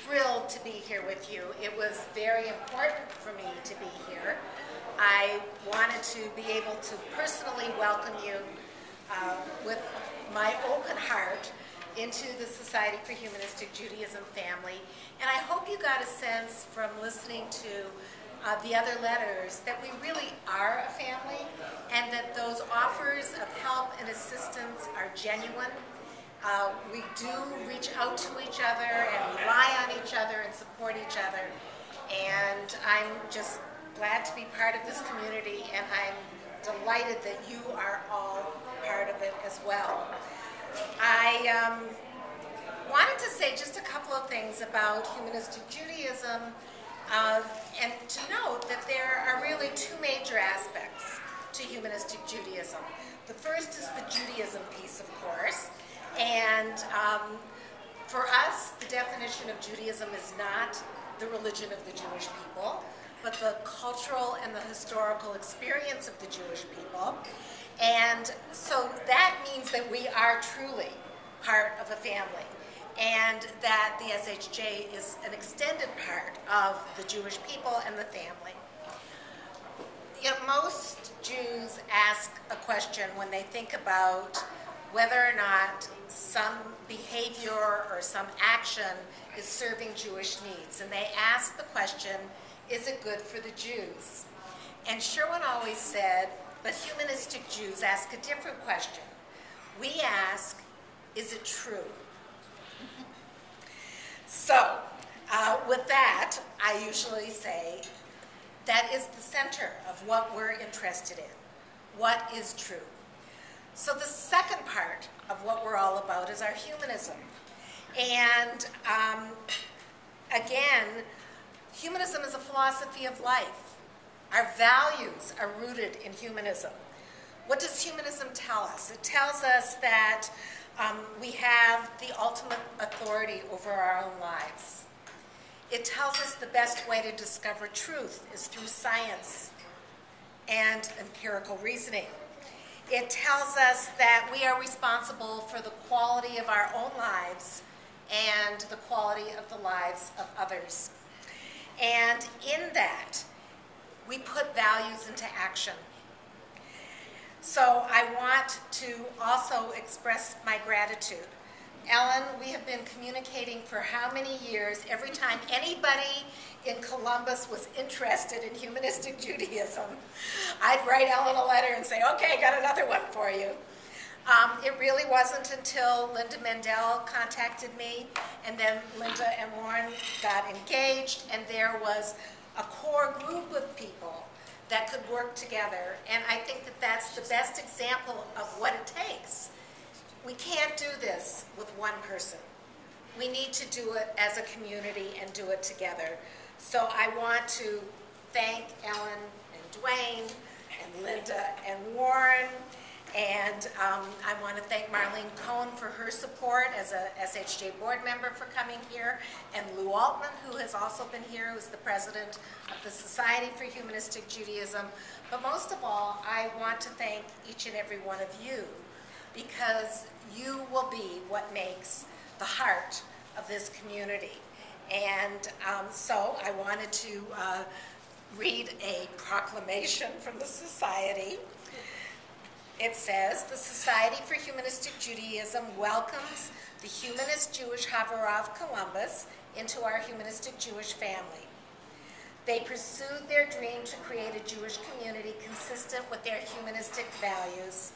thrilled to be here with you. It was very important for me to be here. I wanted to be able to personally welcome you with my open heart into the Society for Humanistic Judaism family. And I hope you got a sense from listening to the other letters that we really are a family and that those offers of help and assistance are genuine. We do reach out to each other and rely on each other and support each other. And I'm just glad to be part of this community, and I'm delighted that you are all part of it as well. I wanted to say just a couple of things about Humanistic Judaism, and to note that there are really two major aspects to Humanistic Judaism. The first is the Judaism piece, of course, and for us, the definition of Judaism is not the religion of the Jewish people, but the cultural and the historical experience of the Jewish people. And so that means that we are truly part of a family, and that the SHJ is an extended part of the Jewish people and the family. You know, most Jews ask a question when they think about whether or not some behavior or some action is serving Jewish needs. And they ask the question, is it good for the Jews? And Sherwin always said, but humanistic Jews ask a different question. We ask, is it true? So, with that, I usually say that is the center of what we're interested in. What is true? So the second part of what we're all about is our humanism. And again, humanism is a philosophy of life. Our values are rooted in humanism. What does humanism tell us? It tells us that we have the ultimate authority over our own lives. It tells us the best way to discover truth is through science and empirical reasoning. It tells us that we are responsible for the quality of our own lives and the quality of the lives of others. And in that, we put values into action. So I want to also express my gratitude. Ellen, we have been communicating for how many years? Every time anybody in Columbus was interested in humanistic Judaism, I'd write Ellen a letter and say, okay, got another one for you. It really wasn't until Linda Mendel contacted me, and then Linda and Warren got engaged, and there was a core group of people that could work together. And I think that that's the best example of what it takes. We can't do this with one person. We need to do it as a community and do it together. So I want to thank Ellen and Dwayne and Linda and Warren, and I want to thank Marlene Cohen for her support as a SHJ board member for coming here, and Lou Altman, who has also been here, who's the president of the Society for Humanistic Judaism. But most of all, I want to thank each and every one of you, because you will be what makes the heart of this community. And so I wanted to read a proclamation from the Society. It says, the Society for Humanistic Judaism welcomes the humanist Jewish Havurah of Columbus into our humanistic Jewish family. They pursued their dream to create a Jewish community consistent with their humanistic values.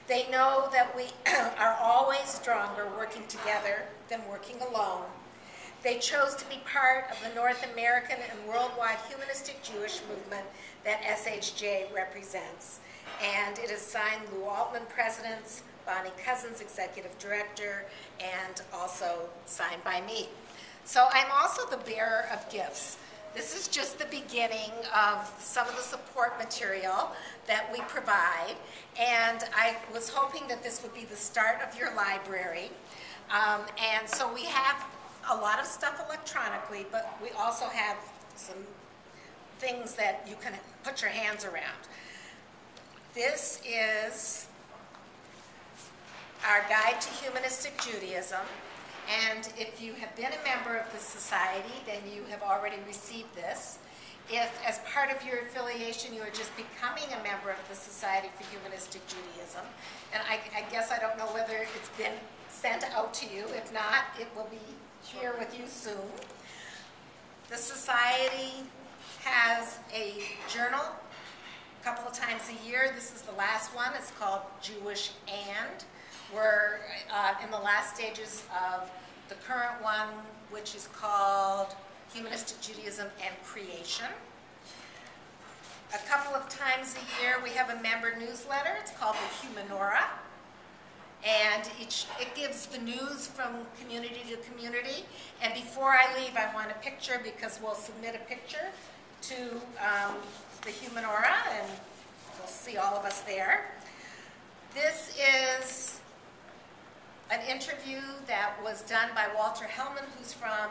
They know that we are always stronger working together than working alone. They chose to be part of the North American and worldwide humanistic Jewish movement that SHJ represents. And it is signed Lou Altman, President, Bonnie Cousins, Executive Director, and also signed by me. So I'm also the bearer of gifts. This is just the beginning of some of the support material that we provide, and I was hoping that this would be the start of your library. And so we have a lot of stuff electronically, but we also have some things that you can put your hands around. This is our guide to humanistic Judaism, And if you have been a member of the society, then you have already received this. If, as part of your affiliation, you are just becoming a member of the Society for Humanistic Judaism, and I guess I don't know whether it's been sent out to you. If not, it will be here with you soon. The Society has a journal a couple of times a year. This is the last one. It's called Jewish And. We're in the last stages of the current one, which is called Humanistic Judaism and Creation. A couple of times a year we have a member newsletter. It's called the Humanora. And it gives the news from community to community. And before I leave, I want a picture, because we'll submit a picture to the Humanora, and we'll see all of us there. This is an interview that was done by Walter Hellman, who's from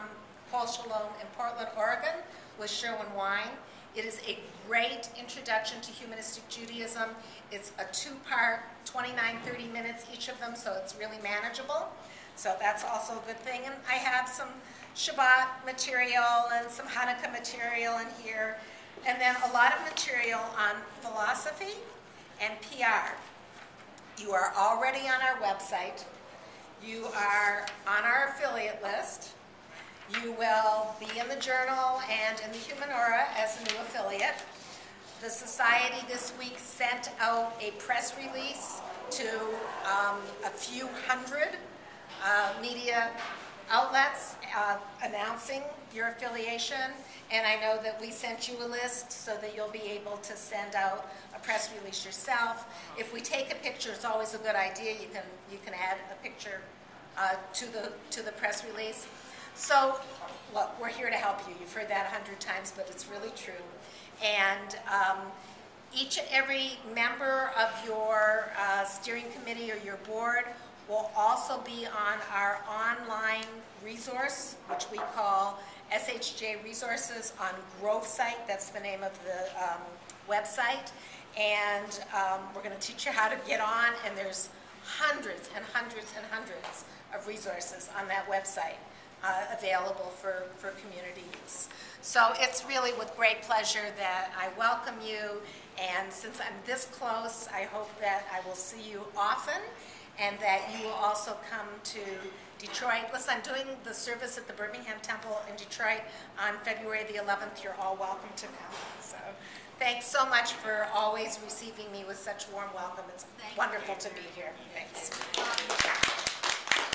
Kol Shalom in Portland, Oregon, with Sherwin Wine. It is a great introduction to humanistic Judaism. It's a two-part, 29, 30 minutes each of them, so it's really manageable. So that's also a good thing. And I have some Shabbat material and some Hanukkah material in here, and then a lot of material on philosophy and PR. You are already on our website. You are on our affiliate list. You will be in the journal and in the Humanora as a new affiliate. The Society this week sent out a press release to a few hundred media outlets announcing your affiliation, and I know that we sent you a list so that you'll be able to send out a press release yourself. If we take a picture, it's always a good idea. You can add a picture to the press release. So, look, we're here to help you. You've heard that 100 times, but it's really true. And each and every member of your steering committee or your board will also be on our online resource, which we call SHJ Resources on Growth Site. That's the name of the website. And we're going to teach you how to get on, and there's hundreds and hundreds and hundreds of resources on that website available for community use. So it's really with great pleasure that I welcome you, and since I'm this close, I hope that I will see you often, and that you will also come to Detroit. Listen, I'm doing the service at the Birmingham Temple in Detroit on February the 11th. You're all welcome to come. So thanks so much for always receiving me with such warm welcome. It's wonderful to be here. Thanks.